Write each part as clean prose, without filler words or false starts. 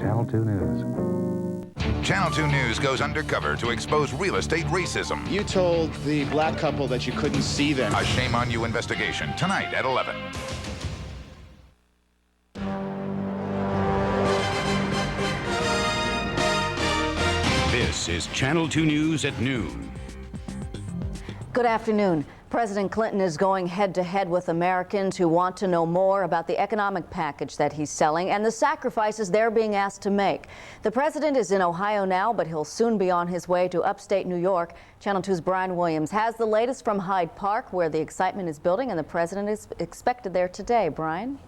Channel 2 News. Channel 2 News goes undercover to expose real estate racism. You told the black couple that you couldn't see them. A Shame on You investigation, tonight at 11. This is Channel 2 News at noon. Good afternoon. President Clinton is going head-to-head with Americans who want to know more about the economic package that he's selling and the sacrifices they're being asked to make. The president is in Ohio now, but he'll soon be on his way to upstate New York. Channel 2's Brian Williams has the latest from Hyde Park, where the excitement is building, and the president is expected there today. Brian?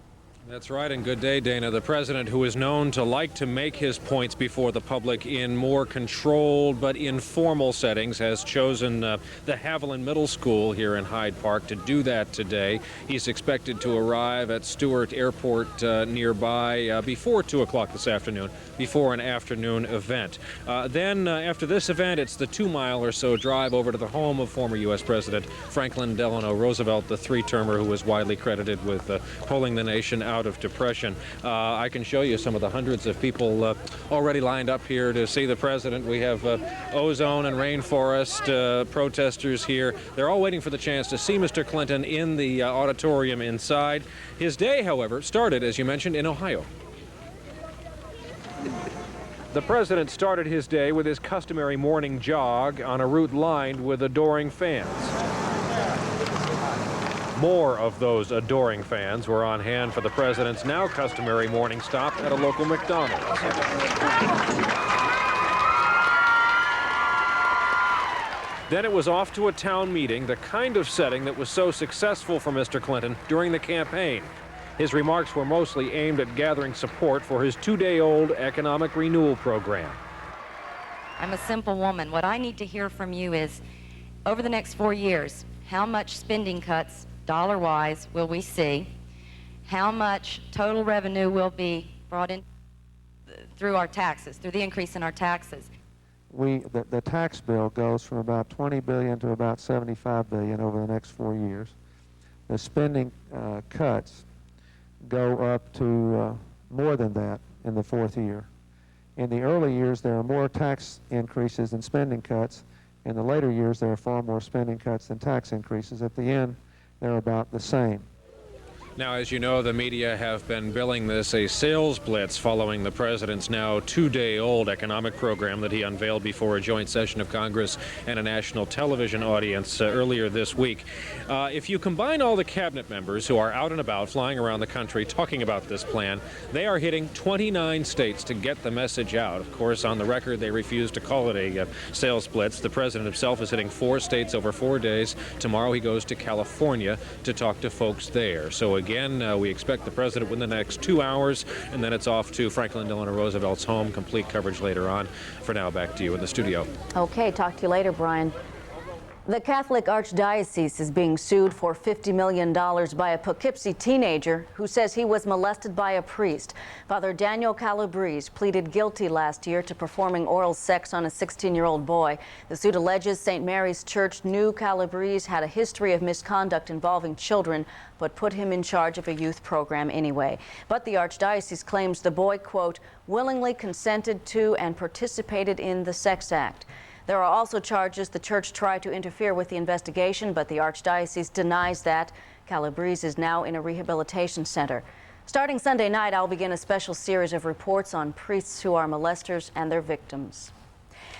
That's right, and good day, Dana. The president, who is known to like to make his points before the public in more controlled but informal settings, has chosen the Haviland Middle School here in Hyde Park to do that today. He's expected to arrive at Stewart Airport nearby before 2 o'clock this afternoon, before an afternoon event. Then, after this event, it's the 2-mile or so drive over to the home of former U.S. President Franklin Delano Roosevelt, the three-termer who was widely credited with pulling the nation out of depression. I can show you some of the hundreds of people already lined up here to see the president. We have ozone and rainforest protesters here. They're all waiting for the chance to see Mr. Clinton in the auditorium inside. His day, however, started, as you mentioned, in Ohio. The president started his day with his customary morning jog on a route lined with adoring fans. More of those adoring fans were on hand for the president's now customary morning stop at a local McDonald's. Then it was off to a town meeting, the kind of setting that was so successful for Mr. Clinton during the campaign. His remarks were mostly aimed at gathering support for his 2-day-old economic renewal program. I'm a simple woman. What I need to hear from you is, over the next 4 years, how much spending cuts, dollar-wise, will we see? How much total revenue will be brought in through our taxes, through the increase in our taxes? The tax bill goes from about $20 billion to about $75 billion over the next 4 years. The spending cuts go up to more than that in the 4th year. In the early years, there are more tax increases than spending cuts. In the later years, there are far more spending cuts than tax increases. At the end, they're about the same. Now, as you know, the media have been billing this a sales blitz following the president's now 2-day-old economic program that he unveiled before a joint session of Congress and a national television audience earlier this week. If you combine all the cabinet members who are out and about flying around the country talking about this plan, they are hitting 29 states to get the message out. Of course, on the record, they refuse to call it a sales blitz. The president himself is hitting 4 states over 4 days. Tomorrow he goes to California to talk to folks there. So again, we expect the president within the next 2 hours, and then it's off to Franklin Delano Roosevelt's home. Complete coverage later on. For now, back to you in the studio. Okay, talk to you later, Brian. The Catholic Archdiocese is being sued for $50 million by a Poughkeepsie teenager who says he was molested by a priest. Father Daniel Calabrese pleaded guilty last year to performing oral sex on a 16-year-old boy. The suit alleges St. Mary's Church knew Calabrese had a history of misconduct involving children, but put him in charge of a youth program anyway. But the Archdiocese claims the boy, quote, willingly consented to and participated in the sex act. There are also charges the church tried to interfere with the investigation, but the Archdiocese denies that. Calabrese is now in a rehabilitation center. Starting Sunday night, I'll begin a special series of reports on priests who are molesters and their victims.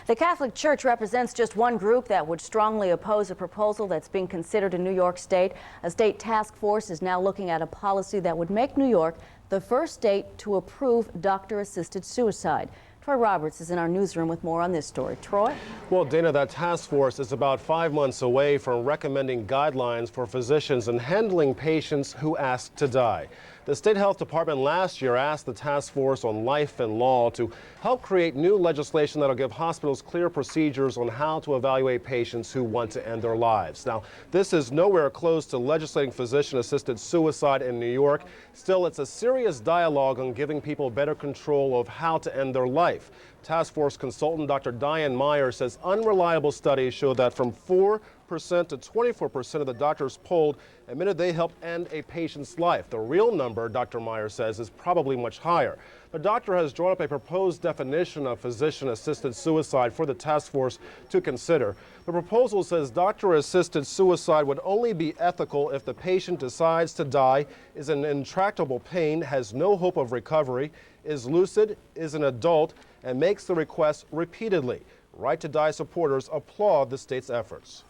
The Catholic Church represents just one group that would strongly oppose a proposal that's being considered in New York State. A state task force is now looking at a policy that would make New York the first state to approve doctor-assisted suicide. Troy Roberts is in our newsroom with more on this story. Troy? Well, Dana, that task force is about 5 months away from recommending guidelines for physicians in handling patients who ask to die. The State Health Department last year asked the task force on life and law to help create new legislation that will give hospitals clear procedures on how to evaluate patients who want to end their lives. Now, this is nowhere close to legislating physician-assisted suicide in New York. Still, it's a serious dialogue on giving people better control of how to end their life. Task Force consultant Dr. Diane Meyer says unreliable studies show that from 4% to 24% of the doctors polled admitted they helped end a patient's life. The real number, Dr. Meyer says, is probably much higher. A doctor has drawn up a proposed definition of physician-assisted suicide for the task force to consider. The proposal says doctor-assisted suicide would only be ethical if the patient decides to die, is in intractable pain, has no hope of recovery, is lucid, is an adult, and makes the request repeatedly. Right to Die supporters applaud the state's efforts.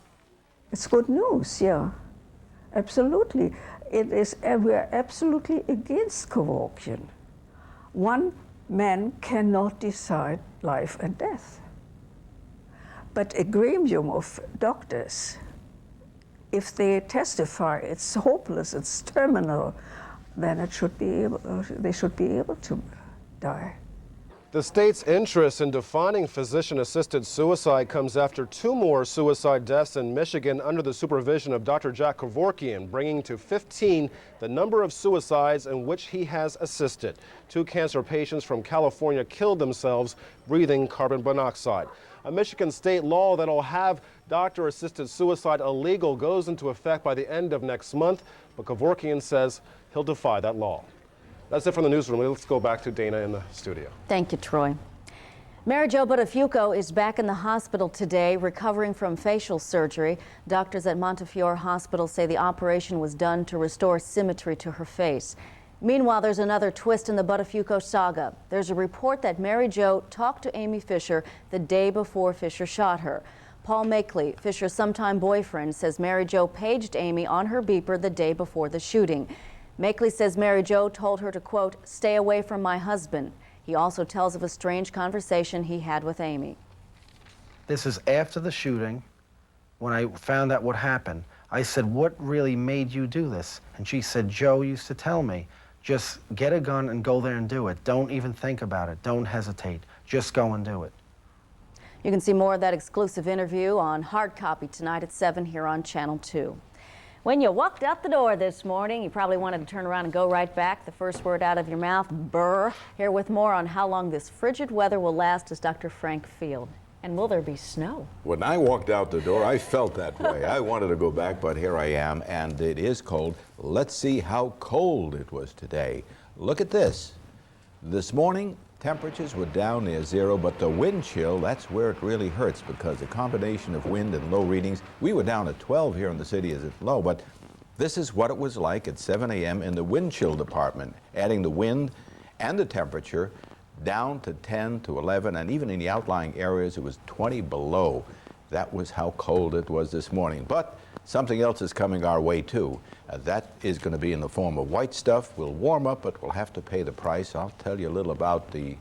It's good news, yeah. Absolutely. We're absolutely against coercion. One man cannot decide life and death. But a gremium of doctors, if they testify it's hopeless, it's terminal, then they should be able to die. The state's interest in defining physician-assisted suicide comes after 2 more suicide deaths in Michigan under the supervision of Dr. Jack Kevorkian, bringing to 15 the number of suicides in which he has assisted. 2 cancer patients from California killed themselves breathing carbon monoxide. A Michigan state law that will have doctor-assisted suicide illegal goes into effect by the end of next month, but Kevorkian says he'll defy that law. That's it from the newsroom. Let's go back to Dana in the studio. Thank you, Troy. Mary Jo Buttafuoco is back in the hospital today, recovering from facial surgery. Doctors at Montefiore Hospital say the operation was done to restore symmetry to her face. Meanwhile, there's another twist in the Buttafuoco saga. There's a report that Mary Jo talked to Amy Fisher the day before Fisher shot her. Paul Makeley, Fisher's sometime boyfriend, says Mary Jo paged Amy on her beeper the day before the shooting. Makeley says Mary Jo told her to, quote, stay away from my husband. He also tells of a strange conversation he had with Amy. This is after the shooting, when I found out what happened. I said, what really made you do this? And she said, Joe used to tell me, just get a gun and go there and do it. Don't even think about it. Don't hesitate. Just go and do it. You can see more of that exclusive interview on hard copy tonight at 7 here on Channel 2. When you walked out the door this morning, you probably wanted to turn around and go right back. The first word out of your mouth, brr. Here with more on how long this frigid weather will last is Dr. Frank Field. And will there be snow? When I walked out the door, I felt that way. I wanted to go back, but here I am, and it is cold. Let's see how cold it was today. Look at this. This morning, temperatures were down near 0, but the wind chill, that's where it really hurts, because the combination of wind and low readings, we were down at 12 here in the city as it's low, but this is what it was like at 7 a.m. in the wind chill department, adding the wind and the temperature down to 10 to 11, and even in the outlying areas, it was 20 below. That was how cold it was this morning. But something else is coming our way, too. That is going to be in the form of white stuff. We'll warm up, but we'll have to pay the price. I'll tell you a little about the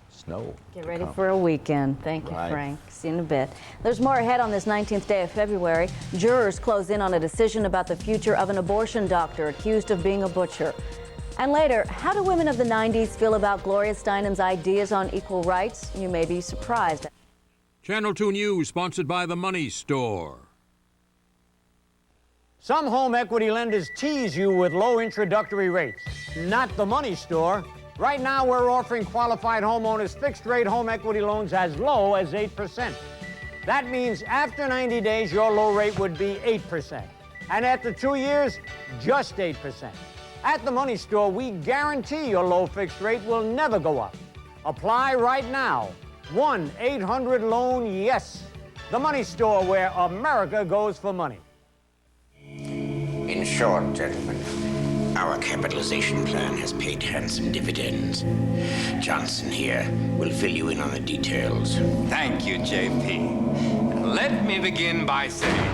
snow. Get ready for a weekend. Thank you, Frank. See you in a bit. There's more ahead on this 19th day of February. Jurors close in on a decision about the future of an abortion doctor accused of being a butcher. And later, how do women of the 90s feel about Gloria Steinem's ideas on equal rights? You may be surprised. Channel 2 News, sponsored by The Money Store. Some home equity lenders tease you with low introductory rates. Not The Money Store. Right now, we're offering qualified homeowners fixed-rate home equity loans as low as 8%. That means after 90 days, your low rate would be 8%. And after 2 years, just 8%. At The Money Store, we guarantee your low fixed rate will never go up. Apply right now. 1-800-LOAN-YES. The Money Store, where America goes for money. In short, gentlemen, our capitalization plan has paid handsome dividends. Johnson here will fill you in on the details. Thank you, JP. Let me begin by saying,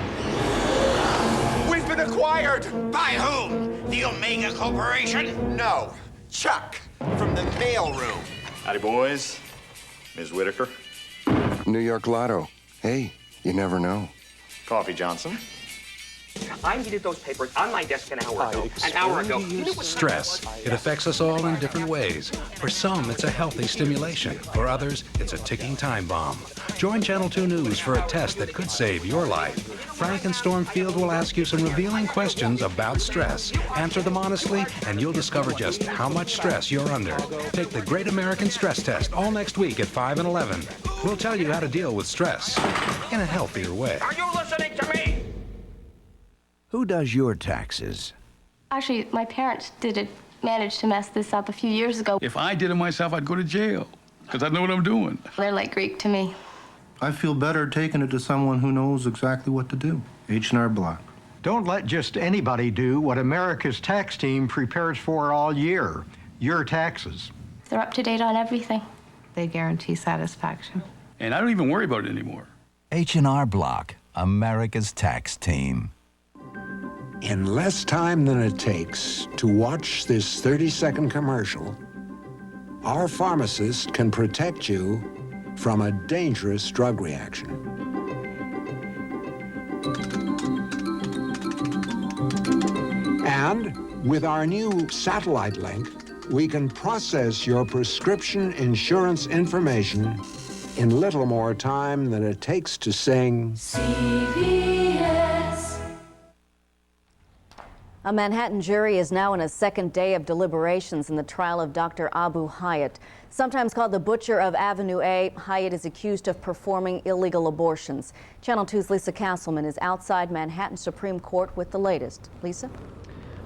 we've been acquired! By whom? The Omega Corporation? No. Chuck, from the mailroom. Howdy, boys. Ms. Whitaker. New York Lotto. Hey, you never know. Coffee, Johnson. I needed those papers on my desk an hour ago. An hour ago. Stress. It affects us all in different ways. For some, it's a healthy stimulation. For others, it's a ticking time bomb. Join Channel 2 News for a test that could save your life. Frank and Storm Field will ask you some revealing questions about stress. Answer them honestly, and you'll discover just how much stress you're under. Take the Great American Stress Test all next week at 5 and 11. We'll tell you how to deal with stress in a healthier way. Are you listening to me? Who does your taxes? Actually, my parents did it managed to mess this up a few years ago. If I did it myself, I'd go to jail, because I know what I'm doing. They're like Greek to me. I feel better taking it to someone who knows exactly what to do. H&R Block. Don't let just anybody do what America's tax team prepares for all year, your taxes. They're up to date on everything. They guarantee satisfaction. And I don't even worry about it anymore. H&R Block, America's tax team. In less time than it takes to watch this 30-second commercial, our pharmacist can protect you from a dangerous drug reaction. And with our new satellite link, we can process your prescription insurance information in little more time than it takes to sing CVS. A Manhattan jury is now in a second day of deliberations in the trial of Dr. Abu Hyatt. Sometimes called the Butcher of Avenue A, Hyatt is accused of performing illegal abortions. Channel 2's Lisa Castleman is outside Manhattan Supreme Court with the latest. Lisa?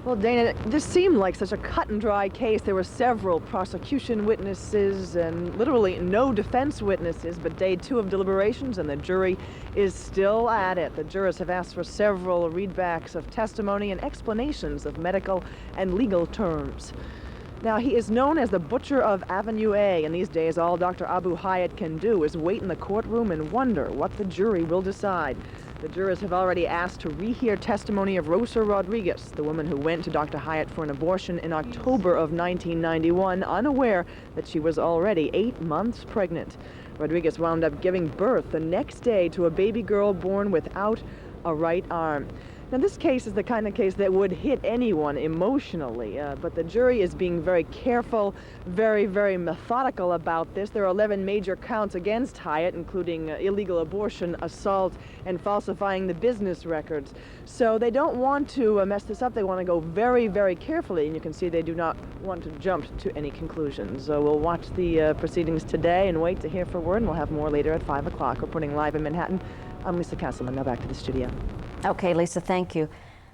Well, Dana, this seemed like such a cut and dry case. There were several prosecution witnesses and literally no defense witnesses, but day 2 of deliberations and the jury is still at it. The jurors have asked for several readbacks of testimony and explanations of medical and legal terms. Now, he is known as the Butcher of Avenue A, and these days all Dr. Abu Hyatt can do is wait in the courtroom and wonder what the jury will decide. The jurors have already asked to rehear testimony of Rosa Rodriguez, the woman who went to Dr. Hyatt for an abortion in October of 1991, unaware that she was already 8 months pregnant. Rodriguez wound up giving birth the next day to a baby girl born without a right arm. Now, this case is the kind of case that would hit anyone emotionally, but the jury is being very careful, very, very methodical about this. There are 11 major counts against Hyatt, including illegal abortion, assault, and falsifying the business records. So they don't want to mess this up. They want to go very, very carefully, and you can see they do not want to jump to any conclusions. So we'll watch the proceedings today and wait to hear for word, and we'll have more later at 5 o'clock. Reporting live in Manhattan, I'm Lisa Castleman. Now back to the studio. Okay, Lisa, thank you.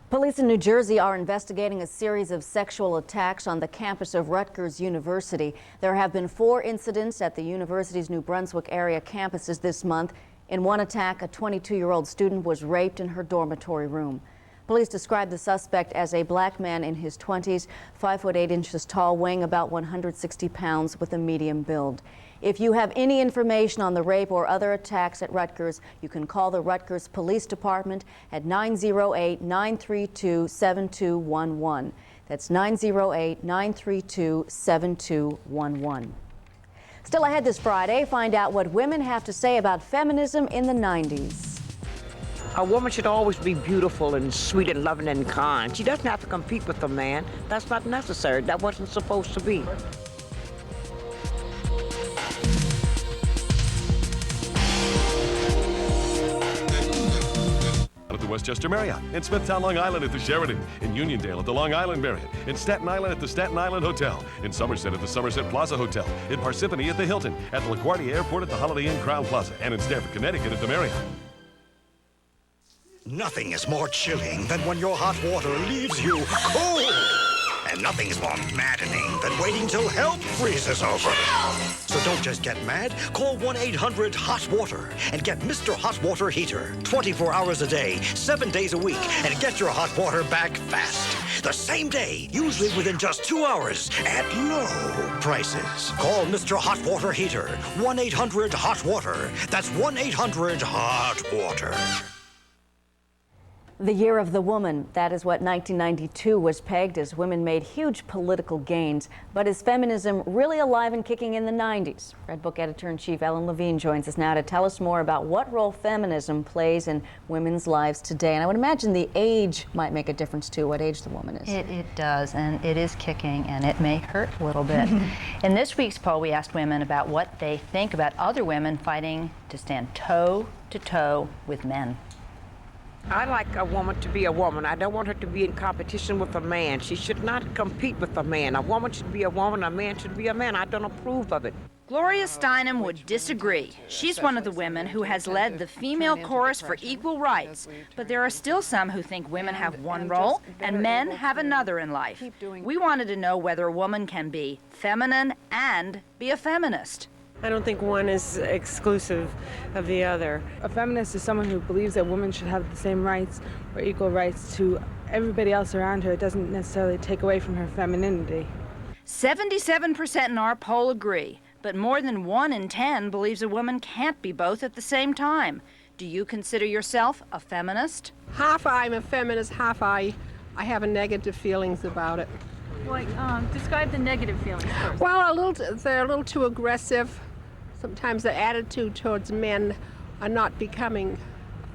Police in New Jersey are investigating a series of sexual attacks on the campus of Rutgers University. There have been 4 incidents at the university's New Brunswick area campuses this month. In one attack, a 22-year-old student was raped in her dormitory room. Police describe the suspect as a black man in his 20s, 5 foot 8 inches tall, weighing about 160 pounds with a medium build. If you have any information on the rape or other attacks at Rutgers, you can call the Rutgers Police Department at 908-932-7211. That's 908-932-7211. Still ahead this Friday, find out what women have to say about feminism in the 90s. A woman should always be beautiful and sweet and loving and kind. She doesn't have to compete with a man. That's not necessary. That wasn't supposed to be. At the Westchester Marriott, in Smithtown, Long Island at the Sheraton, in Uniondale at the Long Island Marriott, in Staten Island at the Staten Island Hotel, in Somerset at the Somerset Plaza Hotel, in Parsippany at the Hilton, at LaGuardia Airport at the Holiday Inn Crowne Plaza, and in Stamford, Connecticut at the Marriott. Nothing is more chilling than when your hot water leaves you cold. And nothing is more maddening than waiting till help freezes over. So don't just get mad. Call 1-800-HOT-WATER and get Mr. Hot Water Heater. 24 hours a day, 7 days a week, and get your hot water back fast. The same day, usually within just 2 hours, at low prices. Call Mr. Hot Water Heater. 1-800-HOT-WATER. That's 1-800-HOT-WATER. The Year of the Woman, that is what 1992 was pegged as. Women made huge political gains. But is feminism really alive and kicking in the 90s? Red Book Editor-in-Chief Ellen Levine joins us now to tell us more about what role feminism plays in women's lives today. And I would imagine the age might make a difference too, what age the woman is. It does, and it is kicking, and it may hurt a little bit. In this week's poll, we asked women about what they think about other women fighting to stand toe-to-toe with men. I like a woman to be a woman. I don't want her to be in competition with a man. She should not compete with a man. A woman should be a woman, a man should be a man. I don't approve of it. Gloria Steinem would disagree. She's one of the women who has led the female chorus for equal rights. But there are still some who think women have one role and men have another in life. We wanted to know whether a woman can be feminine and be a feminist. I don't think one is exclusive of the other. A feminist is someone who believes that women should have the same rights or equal rights to everybody else around her. It doesn't necessarily take away from her femininity. 77% in our poll agree, but more than 1 in 10 believes a woman can't be both at the same time. Do you consider yourself a feminist? Half I'm a feminist, half I have a negative feelings about it. Like, describe the negative feelings first. Well, they're a little too aggressive. Sometimes the attitude towards men are not becoming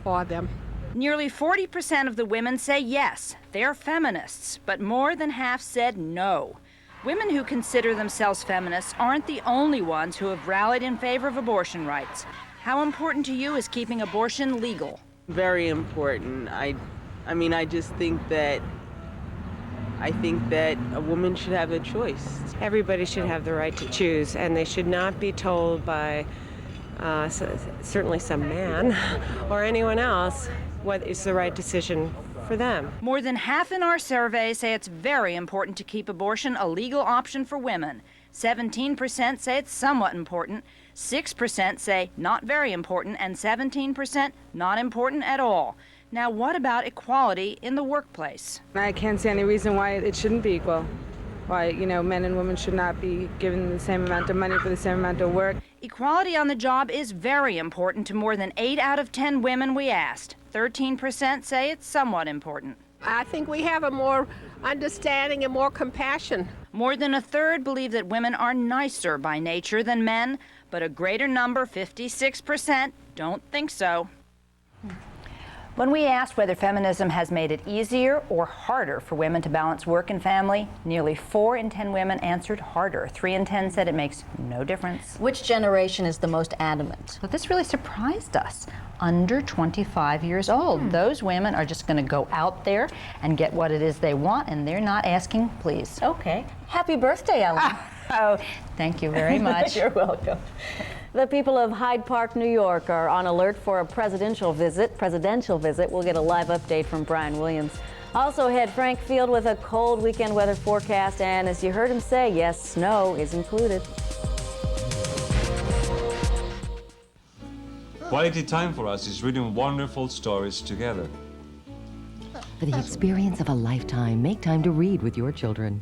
for them. Nearly 40% of the women say yes, they're feminists, but more than half said no. Women who consider themselves feminists aren't the only ones who have rallied in favor of abortion rights. How important to you is keeping abortion legal? Very important. I just think that a woman should have a choice. Everybody should have the right to choose, and they should not be told by certainly some man or anyone else what is the right decision for them. More than half in our survey say it's very important to keep abortion a legal option for women. 17% say it's somewhat important, 6% say not very important, and 17% not important at all. Now, what about equality in the workplace? I can't see any reason why it shouldn't be equal. Why, men and women should not be given the same amount of money for the same amount of work. Equality on the job is very important to more than 8 out of 10 women we asked. 13% say it's somewhat important. I think we have a more understanding and more compassion. More than a third believe that women are nicer by nature than men, but a greater number, 56%, don't think so. When we asked whether feminism has made it easier or harder for women to balance work and family, nearly 4 in 10 women answered harder. 3 in 10 said it makes no difference. Which generation is the most adamant? But this really surprised us. Under 25 years old. Those women are just going to go out there and get what it is they want, and they're not asking, please. Okay. Happy birthday, Ellen. Oh, thank you very much. You're welcome. The people of Hyde Park, New York are on alert for a presidential visit. We'll get a live update from Brian Williams. Also ahead, Frank Field with a cold weekend weather forecast, and as you heard him say, yes, snow is included. Quality time for us is reading wonderful stories together. For the experience of a lifetime, make time to read with your children.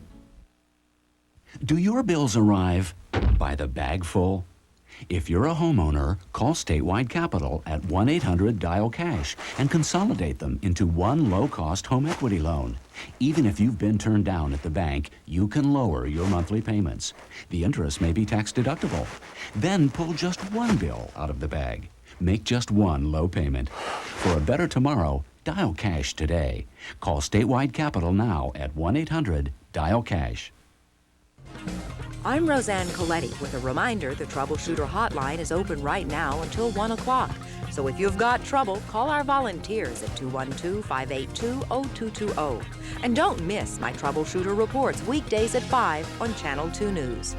Do your bills arrive by the bag full? If you're a homeowner, call Statewide Capital at 1-800-DIAL-CASH and consolidate them into one low-cost home equity loan. Even if you've been turned down at the bank, you can lower your monthly payments. The interest may be tax deductible. Then pull just one bill out of the bag. Make just one low payment. For a better tomorrow, dial cash today. Call Statewide Capital now at 1-800-DIAL-CASH. I'm Roseanne Coletti with a reminder the Troubleshooter Hotline is open right now until 1 o'clock. So if you've got trouble, call our volunteers at 212-582-0220. And don't miss my Troubleshooter reports weekdays at 5 on Channel 2 News.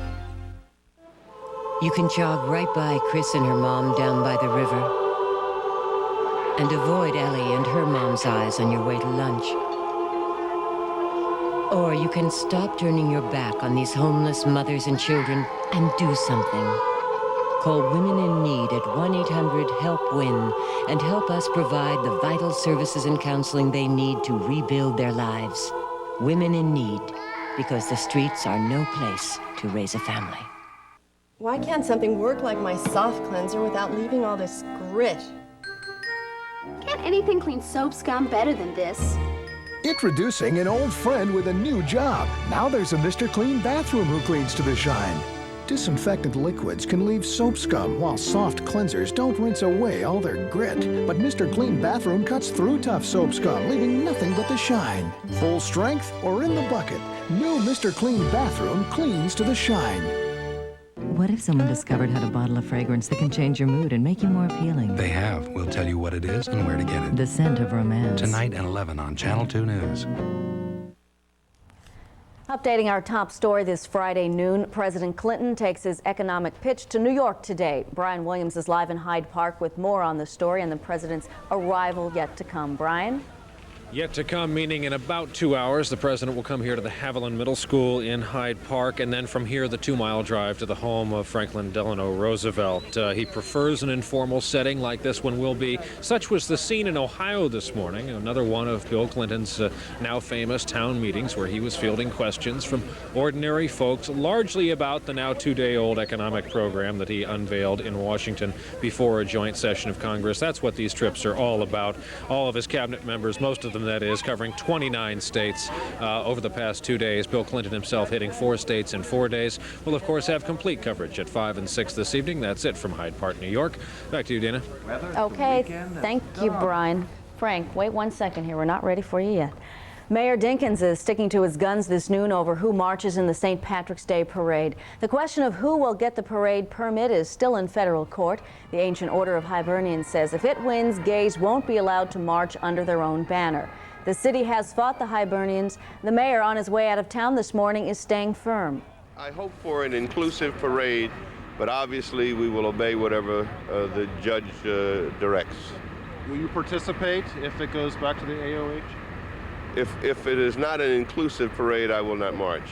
You can jog right by Chris and her mom down by the river and avoid Ellie and her mom's eyes on your way to lunch. Or you can stop turning your back on these homeless mothers and children and do something. Call Women in Need at 1-800-HELP-WIN and help us provide the vital services and counseling they need to rebuild their lives. Women in Need, because the streets are no place to raise a family. Why can't something work like my soft cleanser without leaving all this grit? Can't anything clean soap scum better than this? Introducing an old friend with a new job. Now there's a Mr. Clean bathroom who cleans to the shine. Disinfectant liquids can leave soap scum, while soft cleansers don't rinse away all their grit. But Mr. Clean bathroom cuts through tough soap scum, leaving nothing but the shine. Full strength or in the bucket, new Mr. Clean bathroom cleans to the shine. What if someone discovered how to bottle a fragrance that can change your mood and make you more appealing? They have. We'll tell you what it is and where to get it. The Scent of Romance. Tonight at 11 on Channel 2 News. Updating our top story this Friday noon, President Clinton takes his economic pitch to New York today. Brian Williams is live in Hyde Park with more on the story and the president's arrival yet to come. Brian? Yet to come, meaning in about 2 hours, the president will come here to the Haviland Middle School in Hyde Park, and then from here, the 2-mile drive to the home of Franklin Delano Roosevelt. He prefers an informal setting like this one will be. Such was the scene in Ohio this morning, another one of Bill Clinton's now famous town meetings where he was fielding questions from ordinary folks, largely about the now 2-day-old economic program that he unveiled in Washington before a joint session of Congress. That's what these trips are all about. All of his cabinet members, most of them that is, covering 29 states over the past 2 days. Bill Clinton himself hitting 4 states in 4 days. We'll, of course, have complete coverage at 5 and 6 this evening. That's it from Hyde Park, New York. Back to you, Dana. Okay, thank you, Brian. Frank, wait 1 second here. We're not ready for you yet. Mayor Dinkins is sticking to his guns this noon over who marches in the St. Patrick's Day parade. The question of who will get the parade permit is still in federal court. The Ancient Order of Hibernians says if it wins, gays won't be allowed to march under their own banner. The city has fought the Hibernians. The mayor, on his way out of town this morning, is staying firm. I hope for an inclusive parade, but obviously we will obey whatever the judge directs. Will you participate if it goes back to the AOH? If it is not an inclusive parade, I will not march.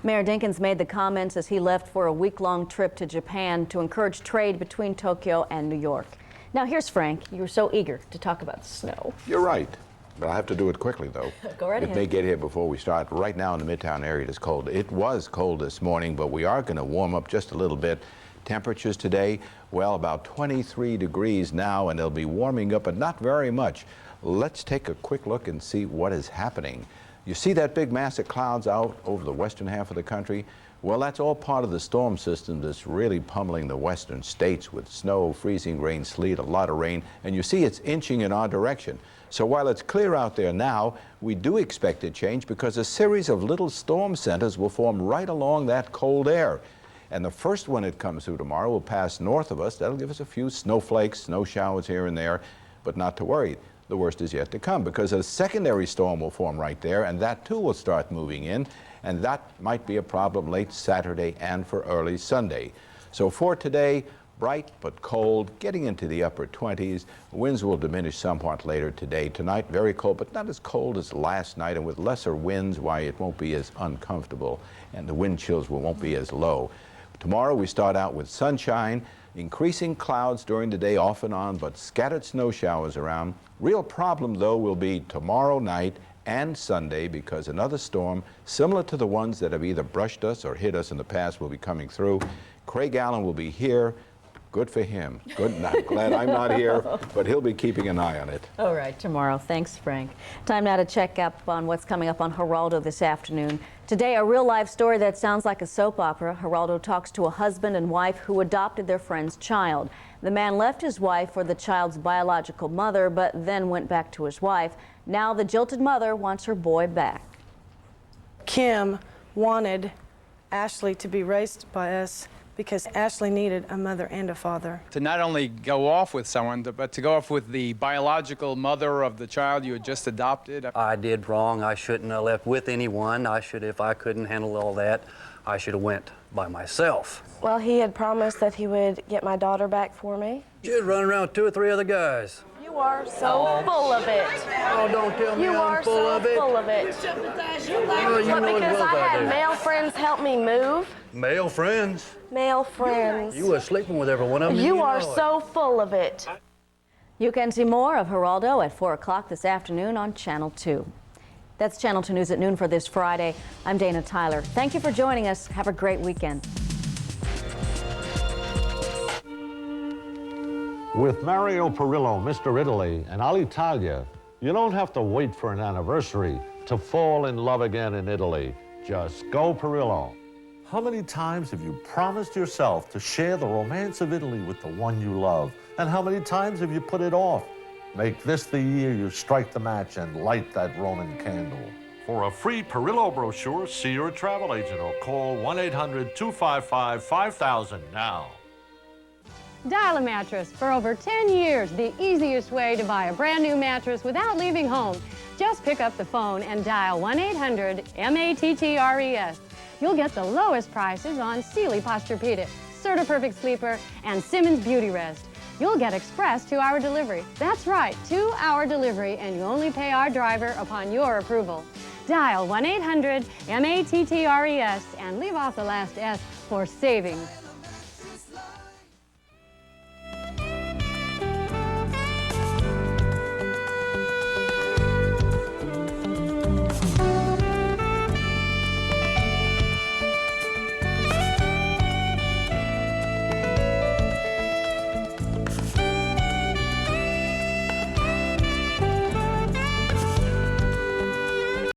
Mayor Dinkins made the comments as he left for a week-long trip to Japan to encourage trade between Tokyo and New York. Now here's Frank. You were so eager to talk about snow. You're right, but I have to do it quickly, though. Go right It ahead. may get here before we start. Right now in the Midtown area, it is cold. It was cold this morning, but we are going to warm up just a little bit. Temperatures today, well, about 23 degrees now, and they'll be warming up, but not very much. Let's take a quick look and see what is happening. You see that big mass of clouds out over the western half of the country? Well, that's all part of the storm system that's really pummeling the western states with snow, freezing rain, sleet, a lot of rain, and you see it's inching in our direction. So while it's clear out there now, we do expect a change because a series of little storm centers will form right along that cold air. And the first one that comes through tomorrow will pass north of us. That'll give us a few snowflakes, snow showers here and there, but not to worry. The worst is yet to come because a secondary storm will form right there, and that too will start moving in, and that might be a problem late Saturday and for early Sunday. So for today, bright but cold, getting into the upper 20s. Winds will diminish somewhat later today. Tonight, very cold, but not as cold as last night, and with lesser winds, why it won't be as uncomfortable, and the wind chills won't be as low. Tomorrow, we start out with sunshine, increasing clouds during the day off and on, but scattered snow showers around. Real problem, though, will be tomorrow night and Sunday because another storm, similar to the ones that have either brushed us or hit us in the past, will be coming through. Craig Allen will be here. Good for him. Good. I'm glad I'm not here, but he'll be keeping an eye on it. All right, tomorrow. Thanks, Frank. Time now to check up on what's coming up on Geraldo this afternoon. Today, a real-life story that sounds like a soap opera. Geraldo talks to a husband and wife who adopted their friend's child. The man left his wife for the child's biological mother, but then went back to his wife. Now the jilted mother wants her boy back. Kim wanted Ashley to be raised by us because Ashley needed a mother and a father. To not only go off with someone, but to go off with the biological mother of the child you had just adopted. I did wrong. I shouldn't have left with anyone. I should, if I couldn't handle all that, I should have went by myself. Well, he had promised that he would get my daughter back for me. You'd run around with 2 or 3 other guys. You are so full of it. Oh, don't tell me I'm full of it. You are so full of it. Oh, you But know because as well I as I had do. male friends help me move. Male friends? Male friends. You were sleeping with every one of them. You are know it. so full of it. You can see more of Geraldo at 4 o'clock this afternoon on Channel 2. That's Channel 2 News at noon for this Friday. I'm Dana Tyler. Thank you for joining us. Have a great weekend. With Mario Perillo, Mr. Italy, and Alitalia, you don't have to wait for an anniversary to fall in love again in Italy. Just go Perillo. How many times have you promised yourself to share the romance of Italy with the one you love? And how many times have you put it off? Make this the year you strike the match and light that Roman candle. For a free Perillo brochure, see your travel agent or call 1-800-255-5000 now. Dial a Mattress. For over 10 years, the easiest way to buy a brand new mattress without leaving home. Just pick up the phone and dial 1-800-MATTRES. You'll get the lowest prices on Sealy Posturepedic, Serta Perfect Sleeper, and Simmons Beauty Rest. You'll get express 2-hour delivery. That's right, 2-hour delivery, and you only pay our driver upon your approval. Dial 1-800-MATTRES and leave off the last S for savings.